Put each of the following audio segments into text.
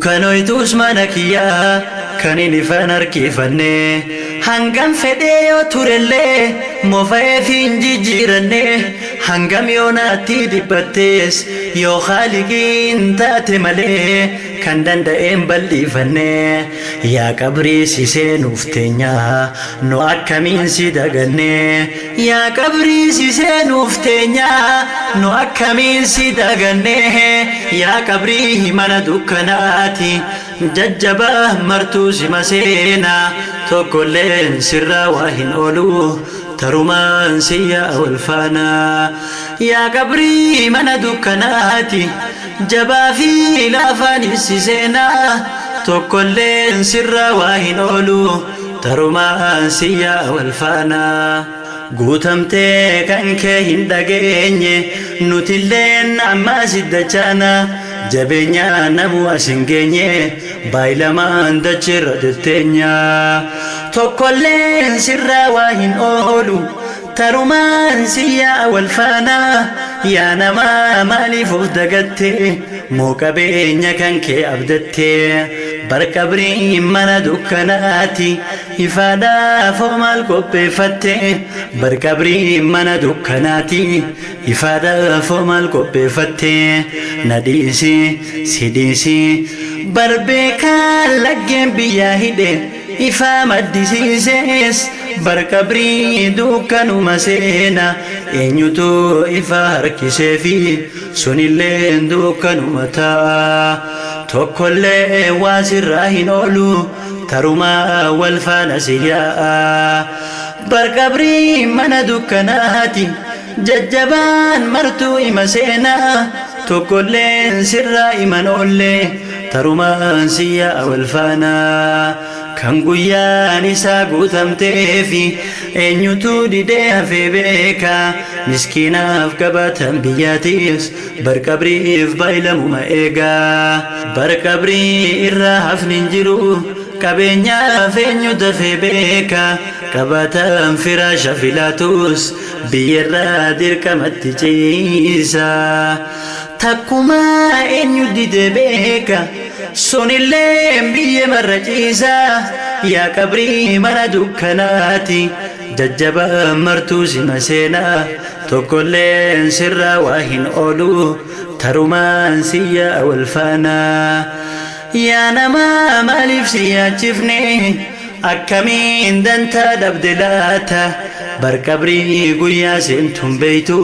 dukkanoytuus mana kiyyaa kan inni fanarkifanne hangam fedhee yoo turellee mofa'eef hin jijjiiranne hangam yoo naatti dhibbattees yoo haaliqiin taate malee kan danda'een bal'ifanne yaa qabrii si seenuuf teenya nu akkamiin si daganne yaa qabrii si seenuuf teenya nu akkamiin si daganne yaa qabrii mana dukkanaati jajjaba martuu si maseena tokkolleen sirra waa hin oolu tarumaan siyya walfaana yaa qabrii mana dukkanaati jabaa fi laafaan si seena tokkolleen sirra waa hin oolu tarumaan siyya walfaana guutamtee kan kee hin dhageenye nutilleen amma siddachana jabeenya namu asin geenye baayilamaan dachirra detteenya tokkolleen sirra waa hin oolu tarumaan siyya walfaana yaa nama maaliif of dagatte moo qabeenya kan kee abdatte barqabrii mana dukkanaati ifaadhaaf maal qopheeffatte barqabrii mana dukkanaati ifaadhaaf maal qopheeffatte na dhiisi si dhiisi barbeekaan laggeen biyyaa hidhe ifaa maddisiisees barqabrii dukkanuma seena eenyutu ifa harkiseefi sunilleen dukkanuma ta'a tokkollee waa sirraa hin oolu tarumaa walfaana siyyaa barqabrii mana dukkanaati jajjabaan martuu ima seena tokkolleen sirraa iman oolle tarumaan siyyaa walfaana kan guyyaan isaa guutamteefi eenyutu didee hafee beeka miskiinaaf qabatan biyyaatiis barqabriif baayilamuma eegaa barqabrii irraa hafni hin jiru qabeenyaaf eenyu dafee beeka qabatan firaasha filaatus biyyarraa dirqamatti ciisa takkumaa eenyu didee beeka sunillee biyya marra ciisa yaa qabrii mana dukkanaati jajjaba martuu sima seena tokkolleen sirra waa hin oolu tarumaan siyya walfaana yaa nama maaliif si yaachifne akkamiin dantaa dhabde laata barqabrii guyyaa seentun beeytu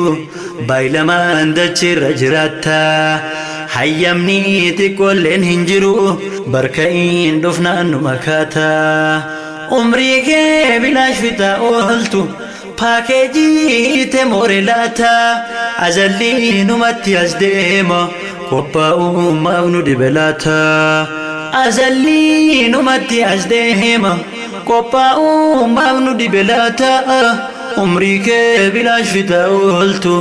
baayilamaan dachirra jiraatta hayyamni xiqqoolleen hin jiru barka'iin dhufnaan nu makaata umrii kee bilaash fixa ooltu paakeejii te moore laata azallii numatti as deema qophaa'ummaaf nu dhibe laata azallii numatti as deema qophaa'ummaaf nu dhibe laata umrii kee bilaash fixa ooltu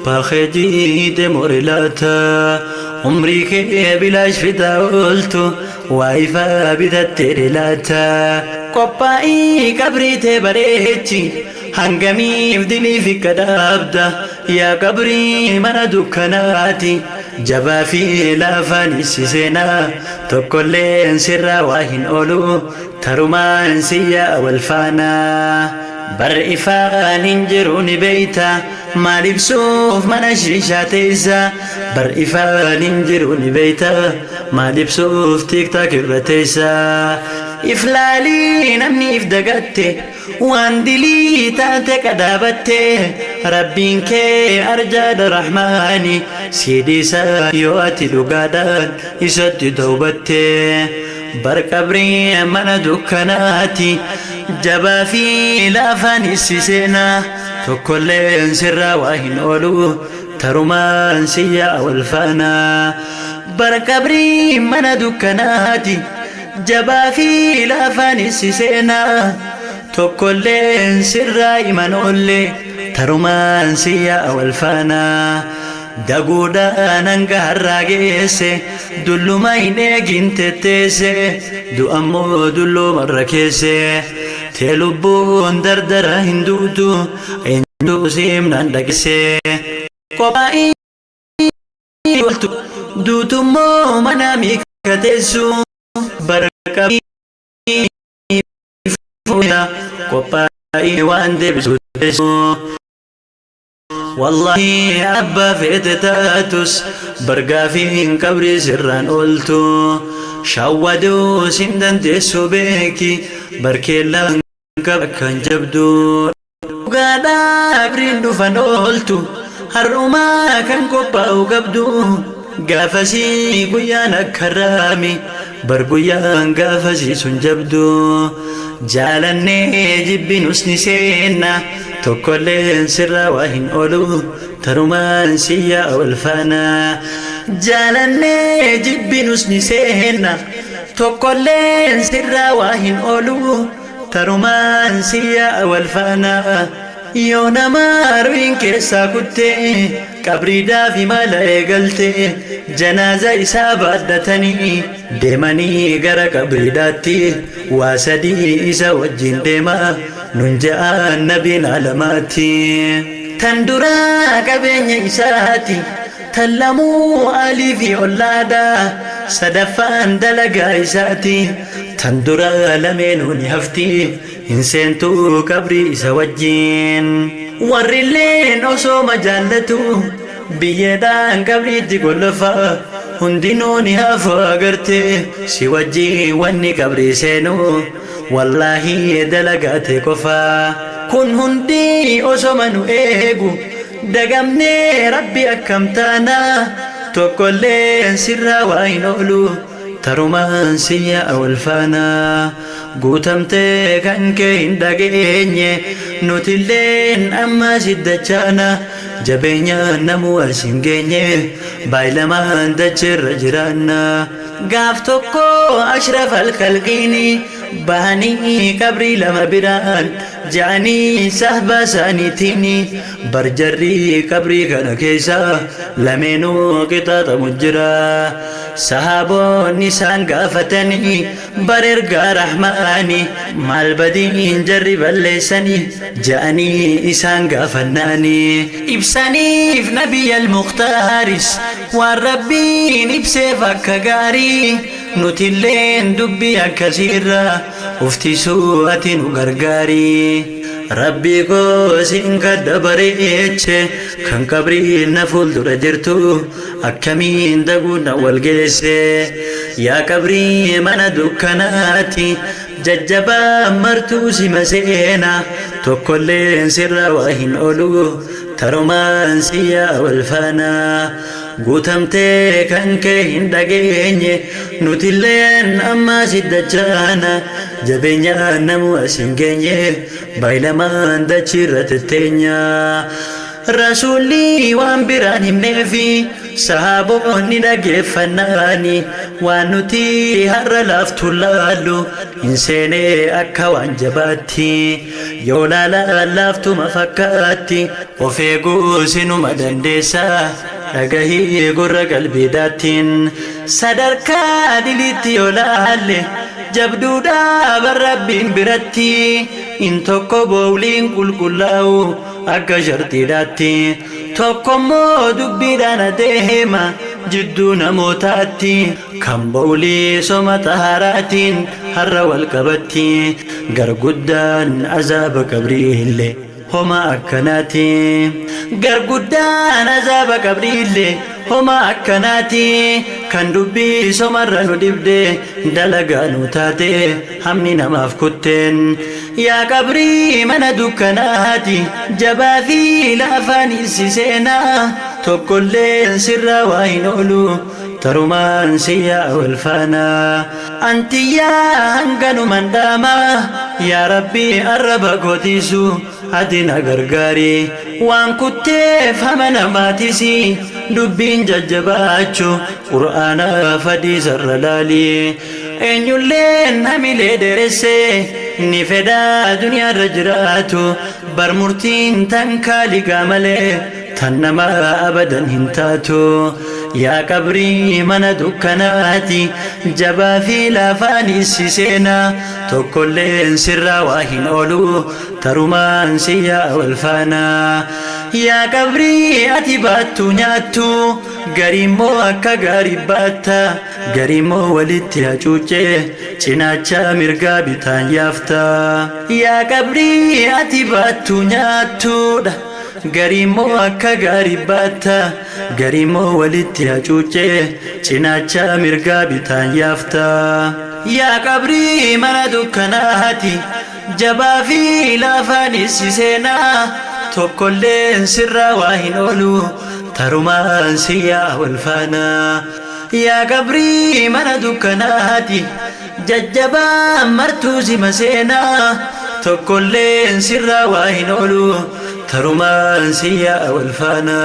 paakeejii te moore laata umrii kee bilaash fixa ooltu waa ifaa bitattee dheelaata qophaa'ii qabrii tee bareechi hangamiif diliif akka dhaabda yaa qabrii mana dukkanaati jabaa fi laafaan si seena tokkolleen sirraa waa hin oolu tarumaan siyya walfaana bar ifaan hin jiru ni beeyta maal ibsuuf mana shishaa teessa bar ifaan hin jiru ni beeyta maal ibsuuf tiktak irra teessa iflaalii namni if dagatte waan dilii taate qadaabatte rabbiin kee arjaadha rahmaani siidhiisa yoo ati dhugaadhaan isatti tawbatte barqabrii mana dukkanaati jabaa fi laafaan si seena tokkolleen sirraa waa hin oolu tarumaan siyya walfaana barqabrii mana dukkanaati jabaa fi laafaan si seena tokkolleen sirraa iman oolle tarumaan siyya walfaana daguudhaan hanga harraa geesse dulluma hin eegin tetteesse du'ammoo dulloomarra keesse tee lubbuun dardara hin duutu eenyutu siimnaan dhagesse qophaa'ii duutummoo mana كتسو بركبي فولا قبائي واندي بسودسو والله أبا فتتاتس برقافين كبري سران قلتو شاودو سندن تسو بيكي بركيلان كبكان جبدو قادا أبرين دفن قلتو هرما كان قباو قبدو قافسي قيانا كرامي برقيان قافسي سنجبدو جالني جبي نسني سينا توكلين سرا واهن أولو ترمان سيا والفانا جالني جبي نسني سينا توكلين سرا واهن أولو ترمان سيا والفانا يونا ماروين كيسا كتي قبري دافي مالا قلتي جنازة إسابة دتني ديماني غرا قبري داتي واسدي إسا وجين ديما ننجا النبي علاماتي تندرا قبين إساتي تلمو آلي في أولادا صدفان دلقا إساتي تندرا لمنوني هفتي إنسانتو قبري إسا وجين warrilleen osoo majaalatu biyyeedhaan qabriitti gollofa hundinuu ni hafa agarte si wajjii wanni qabrii seenu wallaahi dalagaate qofa kun hundi osoma nu eegu dagamnee rabbi akkam taana tokkolleen sirraa waa hin oolu tarumaan siyya awalfaana guutamtee kan kee hin dhageenye nutilleen amma siddachana jabeenya namu asin geenye baayilamaan dachirra jiraanna gaaf tokko ashraf alkalqiini bahanii qabrii lama biraan ja'anii sahba isaaniitiini barjarrii qabrii kana keessa lameenuu qixaaxamu jira sahaboonni isaan gaafatanii barergaa rahmaanii maal badiin jarri balleessanii ja'anii isaan gaafannaanii ibsaniif nabiyyal muhtaaris waan rabbiin ibseef akka gaarii nutilleen dubbii akkasiirra uftisuu ati nu gargaari rabbi koo sin kadda bareeche kan qabrii na fuuldura jirtu akkamiin daguuna wal geesse yaa qabrii mana dukkanaati jajjabaa martuu sima seena tokkolleen sirra waa hin oolu tarumaan siyyaa wal faana guutamtee kan kee hin dhageenye nutilleen amma siddachana jabeenya namu asin geenye baayilamaan dachirra tetteenya rasuulli waan biraan himneefi sahaboonni dhageeffannaani waan nuti har'a laaftu laallu hin seenee akka waan jabaatti yoo laala laaftuma fakkaatti of eeguu sinuma dandeessa dhagahii gurra qalbiidhaatiin sadarkaa diliitti yoo laalle jabduudha barrabbiin biratti in tokko boowliin qulqullaa'u akka shartiidhaatti tokkommoo dubbiidhaan adeema jidduu namootaatti kan boowlii soma taharaatiin har'a wal qabatti garguddaan azaaba qabriillee homa akkanaati garguddaan azaaba qabriillee homa akkanaati kan dubbii somarra nu dibde dalagaa nu taate hamni namaaf kutteen yaa qabrii mana dukkanaati jabaa fi laafaan issi seenaa tokkolleen sirraa waa hin oolu tarumaan siyyaa wal faana antiyyaa hanganuman dhaama yaa rabbi arraba gootisu ati na gargaari waan kutteef hama namaatisi dubbiin jajjabaachu qur'aana fadhiisarra laali eenyulleen hamilee deresse ni fedhaa duniyaarra jiraatu bar murtiin tan kaaligaa malee tan nama abadan hin taatu yaa qabrii mana dukkanaati jabaa fi laafaan issi seena tokkolleen sirraa waa hin oolu tarumaan siyyaa wal faana yaa qabrii ati baattu nyaattu garimmoo akka gaarii baatta garimoo walitti hacuucce cinaacha mirgaa bitaan yaafta yaa qabrii ati baattu nyaattuudha garimoo akka gaarii baatta garimoo walitti hacuucce cinaacha mirgaa bitaan yaafta yaa qabrii mana dukkanaati jabaa fi laafaanis seenaa tokkolleen sirra waa hin oolu tarumaan siyaa wal faana yaa qabrii mana dukkanaati jajjabaa martuu sima seenaa tokkolleen sirra waa hin oolu tarumaan siyaa wal faana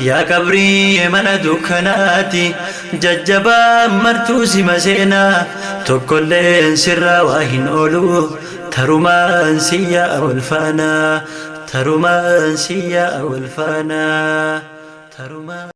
yaa qabrii mana dukkanaati jajjabaa martuu sima seenaa tokkolleen sirra waa hin oolu tarumaan siyaa wal faana tarumaan siyaa wal faana tarumaan